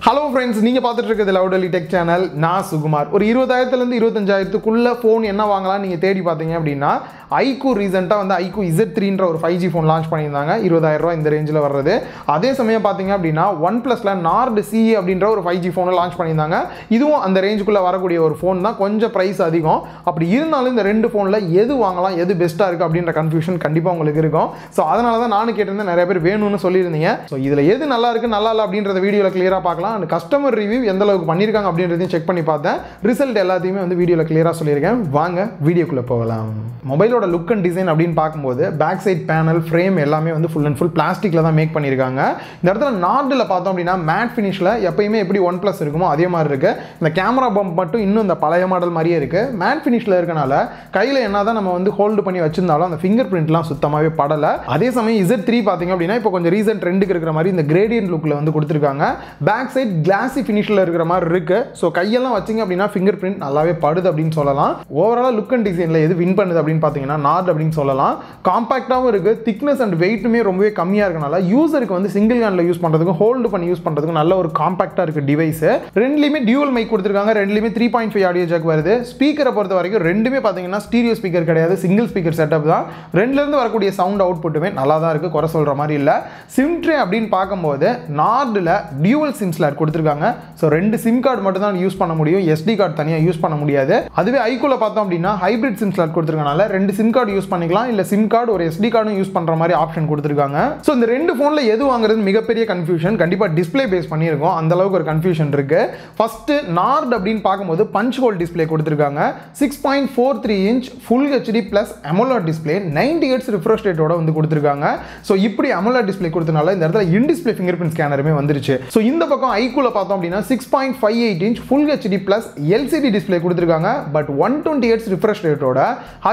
Hello friends, நீங்க பார்த்துட்டு இருக்கிறது லவுடலி டெக் சேனல். நான் சுகுமார். ஒரு 20000 ல இருந்து 25000 க்குள்ள ஃபோன் என்ன வாங்கலாம் நீங்க தேடி பார்த்தீங்க அப்படினா iQOO ரீசன்ட்டா வந்து iQOO Z3 ன்ற ஒரு 5G ஃபோன் லான்ச் பண்ணியிருந்தாங்க. 20000 ரூபாய் இந்த ரேஞ்சில வர்றது. அதே சமயம் பார்த்தீங்க அப்படினா Oneplus Nord CE அப்படின்ற ஒரு 5G ஃபோன் லான்ச் பண்ணியிருந்தாங்க. இதுவும் அந்த ரேஞ்சுக்குள்ள வரக்கூடிய ஒரு ஃபோன் தான். கொஞ்சம் பிரைஸ் அதிகம். அப்படி இருந்தாலும் இந்த ரெண்டு ஃபோன்ல எது வாங்கலாம், எது பெஸ்டா இருக்கு அப்படின்ற கன்ஃபியூஷன் கண்டிப்பா உங்களுக்கு இருக்கும். சோ அதனால தான் நானும் கேட்டிருந்தேன், நிறைய பேர் வேணும்னு சொல்லியிருந்தீங்க. சோ இதுல எது நல்லா இருக்கு நல்லா இல்ல அப்படின்றத வீடியோல கிளியரா பார்க்கலாம். and கஸ்டமர் ரிவ்யூ எந்த அளவுக்கு பண்ணிருக்காங்க அப்படின்றதையும் செக் பண்ணி பார்த்தேன். ரிசல்ட் எல்லாத்தையுமே வந்து வீடியோல கிளியரா சொல்லியிருக்கேன். வாங்க வீடியோக்குள்ள போகலாம். மொபைலோட லுக் அண்ட் டிசைன் அப்படின்னு பார்க்கும்போது பேக் சைட் பேனல் ஃப்ரேம் எல்லாமே வந்து ஃபுல் அண்ட் ஃபுல் பிளாஸ்டிக்ல தான் மேக் பண்ணியிருக்காங்க. இந்த இடத்துல நார்டில் பார்த்தோம் அப்படின்னா மேட் ஃபினிஷ்ல எப்பயுமே எப்படி OnePlus இருக்குமோ அதே மாதிரி இருக்கு. இந்த கேமரா பம்ப் மட்டும் இன்னும் இந்த பழைய மாடல் மாதிரியே இருக்கு. மேட் ஃபினிஷ்ல இருக்கனால கையில என்னதான் நம்ம வந்து ஹோல்டு பண்ணி வச்சிருந்தாலும் அந்த ஃபிங்கர் பிரிண்ட்லாம் சுத்தமாவே படல. அதே சமயம் Z3 பார்த்தீங்க அப்படின்னா இப்போ கொஞ்சம் ரீசன்ட் ட்ரெண்டுக்கு இருக்கிற மாதிரி இந்த கிரேடியன்ட் லுக்ல வந்து கொடுத்துருக்காங்க. பேக் சைட் கிளாசி ஃபினிஷ்ல இருக்கிற மாதிரி இருக்கு. ஸோ கையெல்லாம் வச்சிங்க அப்படின்னா ஃபிங்கர் பிரிண்ட் நல்லாவே படுது அப்படின்னு சொல்லலாம். ஓவரால் லுக் அண்ட் டிசைன்ல எது வின் பண்ணுது அப்படின்னு பார்த்தீங்கன்னா நார்ட் அப்படின்னு சொல்லலாம். காம்பாக்டாகவும் இருக்கு. திக்னஸ் அண்ட் வெயிட்டுமே ரொம்பவே கம்மியாக இருக்கனால யூசருக்கு வந்து சிங்கிள் ஹேண்ட்ல யூஸ் பண்றதுக்கும் ஹோல்டு பண்ணி யூஸ் பண்றதுக்கும் நல்ல ஒரு காம்பாக்டா இருக்கு டிவைஸ். ரெண்டுலையுமே டியூவல் மைக் கொடுத்துருக்காங்க. ரெண்டுலையுமே 3.5 ஆடியோ ஜாக் வருது. ஸ்பீக்கரை பொறுத்த வரைக்கும் ரெண்டுமே பார்த்தீங்கன்னா ஸ்டீரியோ ஸ்பீக்கர் கிடையாது, சிங்கிள் ஸ்பீக்கர் செட்டப் தான். ரெண்டுல இருந்து வரக்கூடிய சவுண்ட் அவுட்புட்டுமே நல்லா தான் இருக்கு, குறை சொல்ற மாதிரி இல்ல. சிம் ட்ரே அப்படின்னு பார்க்கும்போது நார்டில் டியூவல் சிம் ஸ்லாட் கொடுத்துருக்காங்க. ஸோ ரெண்டு சிம் கார்டு மட்டும் தான் யூஸ் பண்ண முடியும், SD கார்டு தனியாக யூஸ் பண்ண முடியாது. அதுவே iQOOல பார்த்தோம் அப்படின்னா ஹைபிரிட் சிம் ஸ்லாட் கொடுத்துருக்கனால ரெண்டு சிம் கார்டு யூஸ் பண்ணிக்கலாம், இல்ல சிம் கார்டு ஒரு SD கார்டும் யூஸ் பண்ற மாதிரி ஆப்ஷன் கொடுத்துருக்காங்க. ஸோ இந்த ரெண்டு ஃபோன்ல எது வாங்குறது மிகப்பெரிய கன்ஃபியூஷன். கண்டிப்பா டிஸ்பிளே பேஸ் பண்ணியிருக்கோம், அந்த அளவுக்கு ஒரு கன்ஃபியூஷன் இருக்கு. ஃபர்ஸ்ட் நார்ட் அப்படின்னு பார்க்கும்போது பஞ்ச் ஹோல் டிஸ்பிளே கொடுத்துருக்காங்க. 6.43 inch full HD plus AMOLED display 90 Hz refresh ரேட்டோட வந்து கொடுத்துருக்காங்க. ஸோ இப்படி AMOLED டிஸ்பிளே கொடுத்தனால இந்த இடத்துல இன் டிஸ்பிளே ஃபிங்கர் பிரிண்ட் ஸ்கேனருமே வந்துருச்சு. ஸோ இந்த பக்கம் iQOOல பார்த்தோம் அப்படின்னா 6.58 inch full HD plus LCD display கொடுத்துருக்காங்க. பட் 120 Hz ரிஃப்ரெஷ் ரேட்டோட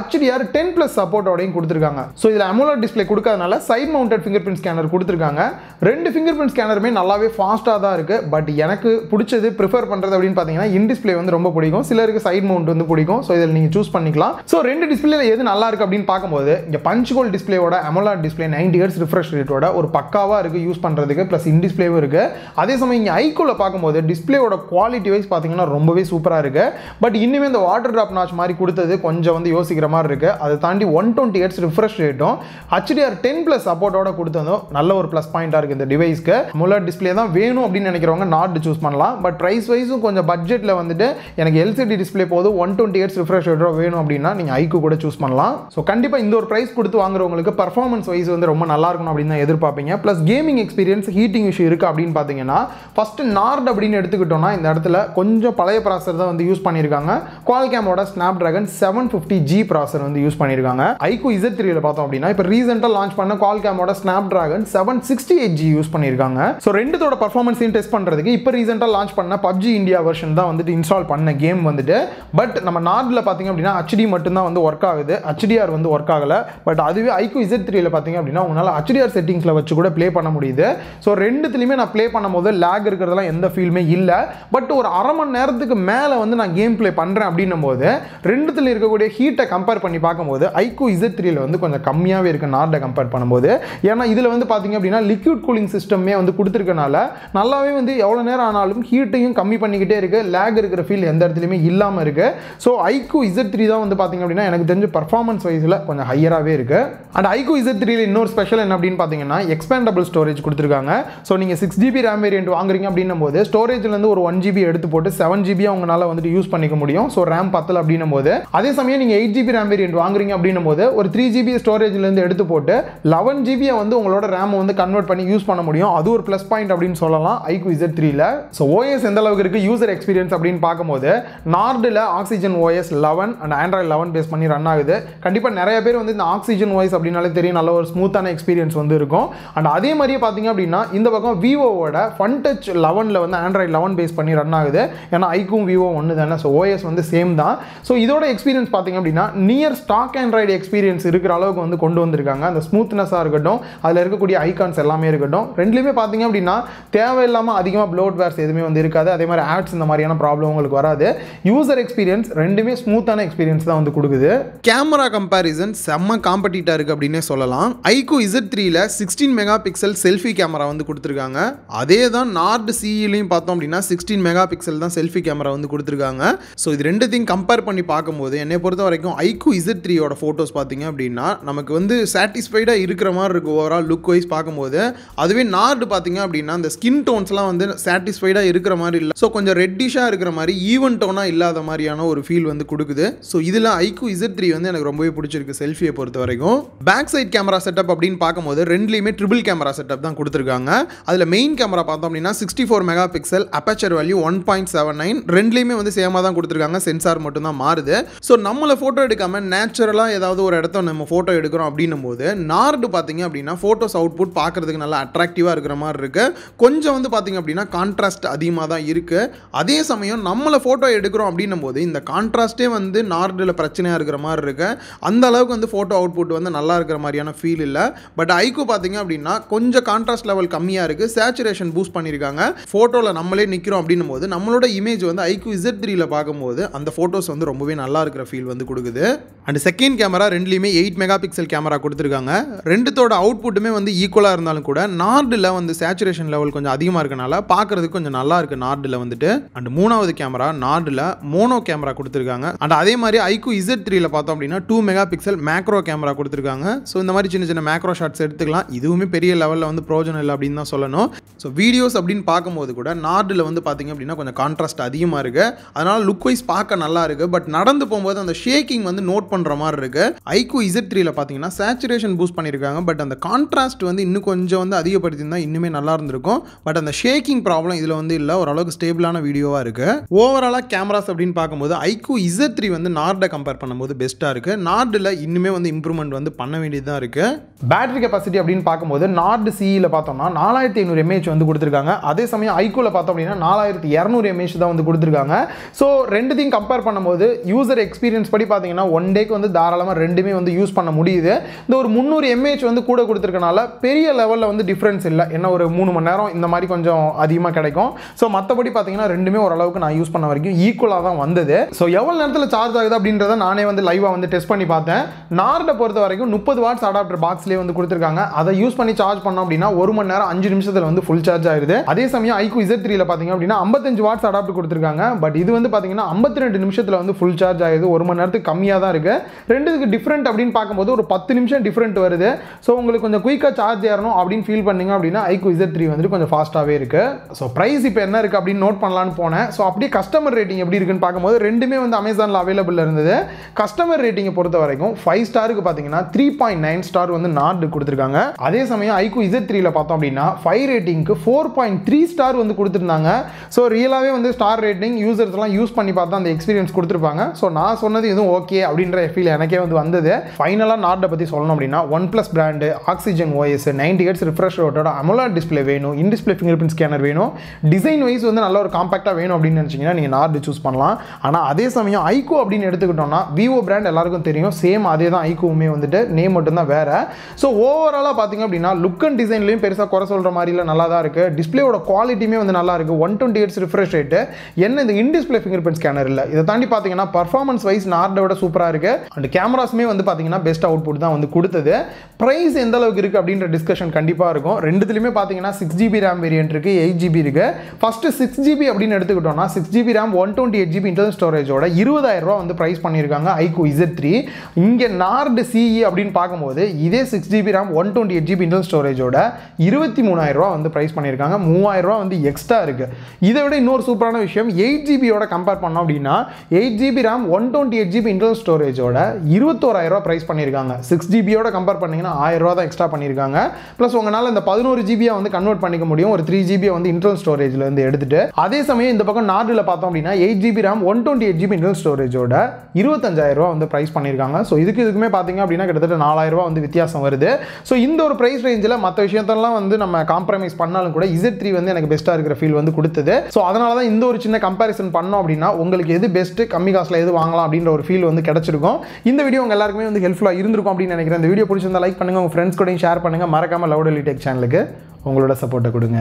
HDR 10+ சப்போர்ட்டோடையும் கொடுத்துருக்காங்க. ஸோ இதில் AMOLED டிஸ்பிளே கொடுக்காதனால side mounted fingerprint scanner கொடுத்துருக்காங்க. ரெண்டு ஃபிங்கர் பிரிண்ட் ஸ்கேனருமே நல்லாவே ஃபாஸ்ட்டாக தான் இருக்கு. பட் எனக்கு பிடிச்சது ப்ரிஃபர் பண்ணுறது அப்படின்னு பார்த்தீங்கன்னா இன் டிஸ்பிளே வந்து ரொம்ப பிடிக்கும், சிலருக்கு சைட் மவுண்ட் வந்து பிடிக்கும். ஸோ இதில் நீங்கள் சூஸ் பண்ணிக்கலாம். ஸோ ரெண்டு டிஸ்பிளேல எது நல்லா இருக்கு அப்படின்னு பார்க்கும்போது இங்கே பஞ்ச் ஹோல் டிஸ்பிளேயோட AMOLED டிஸ்பிளே 90 Hz ரிஃப்ரெஷ் ரேட்டோட ஒரு பக்காவாக இருக்கு யூஸ் பண்ணுறதுக்கு, ப்ளஸ் இன் டிஸ்பிளேவும் இருக்கு. அதே சமயம் இங்கே iQOOல பார்க்கும்போது டிஸ்பிளேயோட குவாலிட்டி வைஸ் பார்த்தீங்கன்னா ரொம்பவே சூப்பராக இருக்கு. பட் இன்னுமே இந்த வாட்டர் டிராப் நாச் மாதிரி கொடுத்தது கொஞ்சம் வந்து யோசிக்கிற மாதிரி இருக்கு. அதை தாண்டி 120 Hz ரிஃப்ரெஷ் ரேட்டும் HDR 10+ சப்போர்ட்டோட கொடுத்ததும் நல்ல ஒரு ப்ளஸ் பாயிண்டா இருக்கு இந்த டிவைஸ்க்கு. AMOLED டிஸ்பிளே தான் வேணும் அப்படின்னு நினைக்கிறவங்க நார்ட் சூஸ் பண்ணலாம். பட் பிரைஸ் வைஸும் கொஞ்சம் பட்ஜெட்ல வந்துட்டு எனக்கு LCD டிஸ்பிளே போதும் 120 Hz ரிஃப்ரெஷ் ரேட்டோட வேணும் அப்படின்னா நீங்க iQOO கூட சூஸ் பண்ணலாம். ஸோ கண்டிப்பா இந்த ஒரு பிரைஸ் கொடுத்து வாங்குறவங்களுக்கு பர்ஃபார்மன்ஸ் வைஸ் வந்து ரொம்ப நல்லா இருக்கணும் அப்படின்னு தான் எதிர்பார்ப்பீங்க. Plus gaming experience heating issue இருக்கு அப்படின்னு பார்த்தீங்கன்னா ஃபர்ஸ்ட் நார்ட் அப்படின்னு எடுத்துக்கிட்டோம்னா இந்த இடத்துல கொஞ்சம் பழைய ப்ராசஸர் தான் வந்து யூஸ் பண்ணியிருக்காங்க. Qualcommோட Snapdragon 750G ப்ராசஸர் வந்து யூஸ் பண்ணியிருக்காங்க. iQOO Z3ல பார்த்தோம் அப்படின்னா இப்போ ரீசெண்டாக லான்ச் பண்ண Qualcommோட Snapdragon 768G யூஸ் பண்ணியிருக்காங்க. ஸோ ரெண்டுத்தோட பர்ஃபார்மன்ஸையும் டெஸ்ட் பண்ணுறதுக்கு இப்போ ரீசெண்டாக லான்ச் பண்ண PUBG இந்தியா வெர்ஷன் தான் வந்துட்டு இன்ஸ்டால் பண்ண கேம் வந்துட்டு. பட் நம்ம நார்டில் பார்த்தீங்க அப்படின்னா HD மட்டும் தான் வந்து ஒர்க் ஆகுது, HDR வந்து ஒர்க் ஆகல. பட் அதுவே iQOO Z3ல பார்த்தீங்க அப்படின்னா உங்களால் HDR செட்டிங்ஸ்ல வச்சு கூட ப்ளே பண்ண முடியுது. ஸோ ரெண்டுத்துலையுமே நான் ப்ளே பண்ணும்போது லேக் இருக்கிறதெல்லாம் எந்த ஃபீலுமே இல்லை. பட் ஒரு அரை மணி நேரத்துக்கு மேலே வந்து நான் கேம் ப்ளே பண்ணுறேன் அப்படின்னும் போது ரெண்டுத்தில் இருக்கக்கூடிய ஹீட்டை கம்பேர் பண்ணி பார்க்கும்போது iQOO Z3ல வந்து கொஞ்சம் கம்மியாகவே இருக்கு நார்டை கம்பேர் பண்ணும்போது. ஏன்னா இதில் வந்து பார்த்தீங்க அப்படின்னா லிக்விட் கூலிங் சிஸ்டமே வந்து கொடுத்துருக்கனால நல்லாவே வந்து எவ்வளோ நேரம் ஆனாலும் ஹீட்டையும் கம்மி பண்ணிக்கிட்டே இருக்கு, லேக் இருக்கிற ஃபீல் எந்த இடத்துலையுமே இல்லாமல் இருக்கு. ஸோ iQOO Z3 தான் வந்து பார்த்தீங்க அப்படின்னா எனக்கு தெரிஞ்ச பர்ஃபார்மன்ஸ் வைஸில் கொஞ்சம் ஹையராகவே இருக்கு. அண்ட் iQOO Z3ல இன்னொரு ஸ்பெஷல் என்ன அப்படின்னு பார்த்தீங்கன்னா எக்ஸ்பேண்டபிள் ஸ்டோரேஜ் கொடுத்துருக்காங்க. ஸோ நீங்கள் 6GB RAM வேரியன்ட் வாங்குறீங்க அப்படின்னும் போது ஸ்டோரேஜ்லேருந்து ஒரு 1GB எடுத்து போட்டு 7GB உங்களால் வந்துட்டு யூஸ் பண்ணிக்க முடியும். ஸோ RAM பத்தல அப்படின்னும் போது அதே சமயம் நீங்கள் 8GB RAM வேரியன்ட் வாங்குறீங்க அப்படின்னும் போது ஒரு 3GB ஸ்டோரேஜ்லேருந்து எடுத்து போட்டு 11GB வந்து உங்களோட RAM வந்து கன்வெர்ட் பண்ணி யூஸ் பண்ண முடியும். அது ஒரு ப்ளஸ் பாயிண்ட் அப்படின்னு சொல்லலாம் iQOO Z3ல. ஸோ OS எந்த அளவுக்கு இருக்கு யூசர் எக்ஸ்பீரியன்ஸ் அப்படின்னு பார்க்கும்போது நார்டில் Oxygen OS 11 and Android 11 base பண்ணி ரன் ஆகுது. கண்டிப்பாக நிறைய பேர் வந்து இந்த Oxygen OS அப்படின்னாலே தெரியும், நல்ல ஒரு ஸ்மூத்தான எக்ஸ்பீரியன்ஸ் வந்து இருக்கும். அண்ட் அதே மாதிரியே பார்த்தீங்க அப்படின்னா இந்த பக்கம் விவோவோட Fun Touch 11ல வந்து Android 11 பேஸ் பண்ணி ரன் ஆகுது. ஏன்னா iQOO Vivo ஒன்று தானே, ஸோ OS வந்து சேம் தான். ஸோ இதோட எக்ஸ்பீரியன்ஸ் பார்த்தீங்க அப்படின்னா near stock stock Android experience இருக்கிற அளவுக்கு வந்து கொண்டு வந்திருக்காங்க. அந்த ஸ்மூத்னஸாக இருக்கட்டும், அதில் இருக்கக்கூடிய ஐகான்ஸ் எல்லாமே இருக்கட்டும், ரெண்டுலேயுமே பார்த்தீங்க அப்படின்னா தேவையில்லாமல் அதிகமாக ப்ளோட்வேர்ஸ் எதுவுமே வந்து இருக்காது. அதே மாதிரி ஆட்ஸ் இந்த மாதிரியான ப்ராப்ளம் உங்களுக்கு வராது. யூசர் எக்ஸ்பீரியன்ஸ் ரெண்டுமே ஸ்மூத்தான எக்ஸ்பீரியன்ஸ் தான் வந்து கொடுக்குது. கேமரா கம்பேரிசன் செம்ம காம்படிட்டாக இருக்குது அப்படின்னே சொல்லலாம். iQOO Z3ல 16 mega pixel selfie camera வந்து கொடுத்துருக்காங்க. அதே தான் நார்ட் CEலையும் பார்த்தோம் அப்படின்னா 16 மெகா பிக்சல் தான் செல்ஃபி கேமரா வந்து கொடுத்துருக்காங்க. ஸோ இது ரெண்டுத்தையும் கம்பேர் பண்ணி பார்க்கும்போது என்னை பொறுத்த வரைக்கும் iQOO Z3யோட ஃபோட்டோஸ் பார்த்தீங்க அப்படின்னா நமக்கு வந்து சாட்டிஸ்ஃபைடாக இருக்கிற மாதிரி இருக்குது ஓவரால் லுக் வைஸ் பார்க்கும்போது. அதுவே நார்டு பார்த்தீங்க அப்படின்னா அந்த ஸ்கின் டோன்ஸ்லாம் வந்து சாட்டிஸ்ஃபைடாக இருக்கிற மாதிரி இல்லை. ஸோ கொஞ்சம் ரெட்டிஷாக இருக்கிற மாதிரி ஈவன் டோனாக இல்லாத மாதிரியான ஒரு ஃபீல் வந்து கொடுக்குது. ஸோ இதில் iQOO Z3 வந்து எனக்கு ரொம்பவே பிடிச்சிருக்கு செல்ஃபியை பொறுத்த வரைக்கும். பேக் சைட் கேமரா செட்டப் அப்படின்னு பார்க்கும்போது ரெண்டுலேயுமே ட்ரிபிள் கேமரா செட்டப் தான் கொடுத்துருக்காங்க. அதில் மெயின் கேமரா பார்த்தோம் அப்படின்னா 64 மெகா பிக்சல், அப்பேச்சர் வேல்யூ 1.79, ரெண்டுலேயுமே வந்து சேமாக தான் கொடுத்துருக்காங்க. சென்சார் மட்டும் தான் மாறுது. ஸோ நம்மளை ஃபோட்டோ எடுக்காமல் நேச்சுரலாக ஏதாவது ஒரு இடத்த நம்ம ஃபோட்டோ எடுக்கிறோம் அப்படின்னும் போது நார்டு பார்த்தீங்க அப்படின்னா ஃபோட்டோஸ் அவுட்புட் பார்க்குறதுக்கு நல்லா அட்ராக்டிவாக இருக்கிற மாதிரி இருக்குது. கொஞ்சம் வந்து பார்த்தீங்க அப்படின்னா கான்ட்ராஸ்ட் அதிகமாக தான் இருக்குது. அதே சமயம் நம்மளை ஃபோட்டோ எடுக்கிறோம் அப்படின்னும் போது இந்த கான்ட்ராஸ்ட்டே வந்து நார்டில் பிரச்சனையாக இருக்கிற மாதிரி இருக்குது. அந்த அளவுக்கு வந்து ஃபோட்டோ அவுட்புட் வந்து நல்லா இருக்கிற மாதிரியான ஃபீல் இல்லை. பட் iQOO பார்த்தீங்க அப்படின்னா கொஞ்சம் கான்ட்ராஸ்ட் லெவல் கம்மியாக இருக்குது. சேச்சுரேஷன் பூஸ்ட் பண்ணியிருக்காங்க. ஃபோட்டோவில் நம்மளே நிற்கிறோம் அப்படின்னும் போது நம்மளோட இமேஜ் வந்து iQOO Z3ல பார்க்கும்போது அந்த ஃபோட்டோஸ் வந்து ரொம்பவே நல்லா இருக்கிற ஃபீல் வந்து கொடுக்குது. அண்ட் செகண்ட் கேமரா ரெண்டுலேயுமே 8 மெகா பிக்சல் கேமரா கொடுத்துருக்காங்க. ரெண்டுத்தோட அவுட்புட்டுமே வந்து ஈக்குவலாக இருந்தாலும் கூட நார்டில் வந்து சேச்சுரேஷன் லெவல் கொஞ்சம் அதிகமாக இருக்கனால பார்க்குறதுக்கு கொஞ்சம் நல்லா இருக்குது நார்டில் வந்துட்டு. அண்ட் மூணாவது கேமரா நார்டில் மோனோ கேமரா கொடுத்துருக்காங்க. அண்ட் அதே மாதிரி iQOO Z3ல பார்த்தோம் அப்படின்னா 2 மெகா பிக்சல் மேக்ரோ கேமரா கொடுத்துருக்காங்க. ஸோ இந்த மாதிரி சின்ன சின்ன மேக்ரோ ஷாட்ஸ் எடுத்துக்கலாம். இதுவுமே பெரிய லெவலில் வந்து ப்ரோஜனம் இல்லை அப்படின்னு தான் சொல்லணும். ஸோ வீடியோஸ் அப்படின்னு பார்க்கும்போது கூட நார்டில் வந்து பார்த்தீங்க அப்படின்னா கொஞ்சம் கான்ட்ராஸ்ட் அதிகமாக இருக்குது. அதனால் லுக் வைஸ் பார்க்க நல்லா இருக்குது. பட் நடந்து போகும்போது அந்த ஷேக்கிங் வந்து நோட் பண்ணுற மாதிரி இருக்குது. iQOO Z3ல பார்த்தீங்கன்னா சேச்சுரேஷன் பூஸ்ட் பண்ணியிருக்காங்க. பட் அந்த கான்ட்ராஸ்ட் வந்து இன்னும் கொஞ்சம் வந்து அதிகப்படுத்தியிருந்தால் இன்னுமே நல்லா இருந்திருக்கும். பட் அந்த ஷேக்கிங் ப்ராப்ளம் இதில் வந்து இல்லை. ஓரளவுக்கு ஸ்டேபிளான வீடியோவாக இருக்குது. ஓவராலாக கேமராஸ் அப்படின்னு பார்க்கும்போது iQOO Z3 வந்து நார்டை கம்பேர் பண்ணும்போது பெஸ்ட்டாக இருக்குது. நார்டில் இன்னுமே வந்து இம்ப்ரூவ்மெண்ட் வந்து பண்ண வேண்டியதாக இருக்குது. பேட்டரி கெப்பாசிட்டி அப்படின்னு பார்க்கும்போது நார்டு CEல பார்த்தோம்னா 4500 mAh வந்து கொடுத்துருக்காங்க. அதே சமயம் iQOOல பார்த்தோம் அப்படின்னா 4200 mAh தான் வந்து கொடுத்துருக்காங்க. ஸோ ரெண்டுத்தையும் கம்பேர் பண்ணும்போது யூசர் எக்ஸ்பீரியன்ஸ் படி பார்த்தீங்கன்னா ஒன் டேக்கு வந்து தாராளமாக ரெண்டுமே வந்து யூஸ் பண்ண முடியுது. இந்த ஒரு 300 mAh வந்து கூட கொடுத்துருக்கனால பெரிய லெவலில் வந்து டிஃப்ரென்ஸ் இல்லை. என்ன ஒரு 3 மணி நேரம் இந்த மாதிரி கொஞ்சம் அதிகமாக கிடைக்கும். ஸோ மற்றபடி பார்த்தீங்கன்னா ரெண்டுமே ஓரளவுக்கு நான் யூஸ் பண்ண வரைக்கும் ஈக்குவலாக தான் வந்தது. ஸோ எவ்வளோ நேரத்தில் சார்ஜ் ஆகுது அப்படின்றத நானே வந்து லைவாக வந்து டெஸ்ட் பண்ணி பார்த்தேன். நார்டை பொறுத்த வரைக்கும் 30 வாட்ஸ் அடாப்டர் பாக்ஸ்லேயே வந்து கொடுத்துருக்காங்க. அதை யூஸ் பண்ணி சார்ஜ் பண்ணோம் அப்படின்னா 1 மணி நேரம் 5 நிமிஷத்தில் வந்து ஃபுல் சார்ஜ் ஆயிடுது. அதே சமயம் iQOO Z3ல பார்த்தீங்க அப்படின்னா 55 வாட்ஸ் அடாப்டர் கொடுத்துருக்காங்க. பட் இது வந்து பார்த்தீங்கன்னா 52 நிமிஷத்தில் வந்து ஃபுல் சார்ஜ் ஆயிடுது. 1 மணி நேரத்துக்கு கம்மியாக தான் இருக்குது. ரெண்டுத்துக்கு டிஃப்ரெண்ட் அப்படின்னு பார்க்கும்போது ஒரு 10 நிமிஷம் டிஃப்ரெண்ட் வருது. ஸோ உங்களுக்கு கொஞ்சம் குயிக்காக சார்ஜ் ஏறணும் அப்படின்னு ஃபீல் பண்ணீங்க அப்படின்னா iQOO Z3 வந்துட்டு கொஞ்சம் ஃபாஸ்ட்டாகவே இருக்குது. ஸோ ப்ரைஸ் இப்போ என்ன இருக்குது அப்படின்னு நோட் பண்ணலான்னு போனேன். ஸோ அப்படியே கஸ்டமர் ரேட்டிங் எப்படி இருக்குன்னு பார்க்கும்போது ரெண்டுமே வந்து அமேசானில் அவைலபிள் இருந்தது. கஸ்டமர் ரேட்டிங்கை பொறுத்த வரைக்கும் 5 ஸ்டாருக்கு பார்த்தீங்கன்னா 3.9 ஸ்டார் வந்து நார்டு கொடுத்துருக்காங்க. அதே சமயம் iQOO Z3ல பார்த்தோம் அப்படின்னா 5 ரேட்டிங்க்கு 4.3 ஸ்டார் வந்து கொடுத்துருந்தாங்க. ஸோ ரியலாகவே வந்து ஸ்டார் ரேட்டிங் யூசர்ஸ்லாம் யூஸ் பண்ணி பார்த்தா அந்த எக்ஸ்பீரியன்ஸ் கொடுத்துருப்பாங்க. ஸோ நான் சொன்னது எதுவும் ஓகே அப்படின்ற ஃபீல் எனக்கே வந்து வந்தது. ஃபைனலாக நார்டை பற்றி சொல்லணும் அப்படின்னா OnePlus brand, oxygen OS, 90 Hz refresh ரேட்டோட AMOLED டிஸ்பிளே வேணும், in display fingerprint scanner வேணும், டிசைன் வைஸ் வந்து நல்ல ஒரு காம்பாக்டாக வேணும் அப்படின்னு நினச்சிங்கன்னா நீங்கள் நார்டு சூஸ் பண்ணலாம். ஆனால் அதே சமயம் iQOO அப்படின்னு எடுத்துக்கிட்டோம்னா விவோ பிராண்ட் எல்லாருக்கும் தெரியும். சேம் அதே தான் iQOOமே வந்துட்டு நேம் மட்டும்தான் வேறு. ஸோ ஓவராலாக பார்த்தீங்க அப்படின்னா லுக் அண்ட் டிசைன்லையும் பெருசாக குறை சொல்கிற மாதிரிலாம் நல்லா தான் இருக்குது. டிஸ்பிளேயோட குவாலிட்டியுமே வந்து நல்லா இருக்குது. 120 Hz ரிஃப்ரெஷ் ரேட்டு என்ன இந்த இன் டிஸ்பிளே ஃபிங்கர் பிரிண்ட் ஸ்கேனர் இல்லை. இதை தாண்டி பார்த்தீங்கன்னா பர்ஃபார்மன்ஸ் வைஸ் நார்டை விட சூப்பராக இருக்குது. அண்ட் கேமராஸுமே வந்து பார்த்தீங்கன்னா பெஸ்ட் அவுட்புட் தான் வந்து கொடுத்தது. ப்ரைஸ் எந்த அளவுக்கு இருக்குது அப்படின்ற டிஸ்கஷன் கண்டிப்பாக இருக்கும். ரெண்டுத்துலையுமே பார்த்தீங்கன்னா 6GB RAM வேரியன்ட் இருக்குது, 8GB இருக்குது. ஃபஸ்ட்டு 6GB அப்படின்னு எடுத்துக்கிட்டோம்னா 6GB RAM 128GB இன்டர்னல் ஸ்டோரேஜோட 20,000 ரூபா வந்து ப்ரைஸ் பண்ணியிருக்காங்க iQOO Z3. இங்கே நார்டு CE அப்படின்னு பார்க்கும்போது இதே 6GB RAM 128GB இன்டர்னல் ஸ்டோரேஜோட 23,000 ரூபா வந்து ப்ரைஸ் பண்ணியிருக்காங்க. 3,000 ரூபா வந்து எக்ஸ்ட்ரா இருக்குது. இதை விட இன்னொரு சூப்பரான விஷயம் 8GBயோட கம்பேர் பண்ணோம் அப்படின்னா 8GB RAM 128GB இன்டர்னல் ஸ்டோரேஜோட 21,000 ரூபா ப்ரைஸ் பண்ணியிருக்காங்க. 6GBயோட கம்பேர் பண்ணிங்கன்னா 1,000 ரூபா தான் எக்ஸ்ட்ரா பண்ணியிருக்காங்க. ப்ளஸ் உங்களால் இந்த 11GB வந்து கன்வெர்ட் பண்ணிக்க முடியும். ஒரு 3GB வந்து இன்டர்னல் ஸ்டோரேஜில் வந்து எடுத்துட்டு. அதே சமயம் இந்த பக்கம் நார்டில் பார்த்தோம் அப்படின்னா 8GB RAM 128GB இன்டர்னல் ஸ்டோரேஜோட 25,000 ரூபா வந்து ப்ரைஸ் பண்ணியிருக்காங்க. ஸோ இதுக்குமே பார்த்தீங்க அப்படின்னா கிட்டத்தட்ட 4,000 ரூபா வந்து வித்தியாசம் வருது. ஸோ இந்த ஒரு ப்ரைஸ் ரேஞ்சில் மற்ற விஷயத்தெல்லாம் வந்து நம்ம காம்ப்ரமைஸ் பண்ணாலும் கூட Z3 வந்து எனக்கு பெஸ்ட்டாக இருக்கிற ஃபீல் வந்து கொடுத்தது. ஸோ அதனால தான் இந்த ஒரு சின்ன கம்பேரிசன் பண்ணோம் அப்படின்னா உங்களுக்கு எது பெஸ்ட்டு, கம்மி காசில் எது வாங்கலாம் அப்படின்ற ஒரு ஃபீல் வந்து கிடச்சிருக்கும். இந்த வீடியோ உங்கள் எல்லாருக்குமே வந்து ஹெல்ப்ஃபுல்லாக இருந்திருக்கும் அப்படின்னு நினைக்கிறேன். இந்த வீடியோ பிடிச்சிருந்தா லைக் பண்ணுங்கள், உங்கள் ஃப்ரெண்ட்ஸ் கூடயும் ஷேர் பண்ணுங்கள். மறக்காமல் லவுட் எலி டெக் சேனலுக்கு உங்களோட சப்போர்ட்டை கொடுங்க.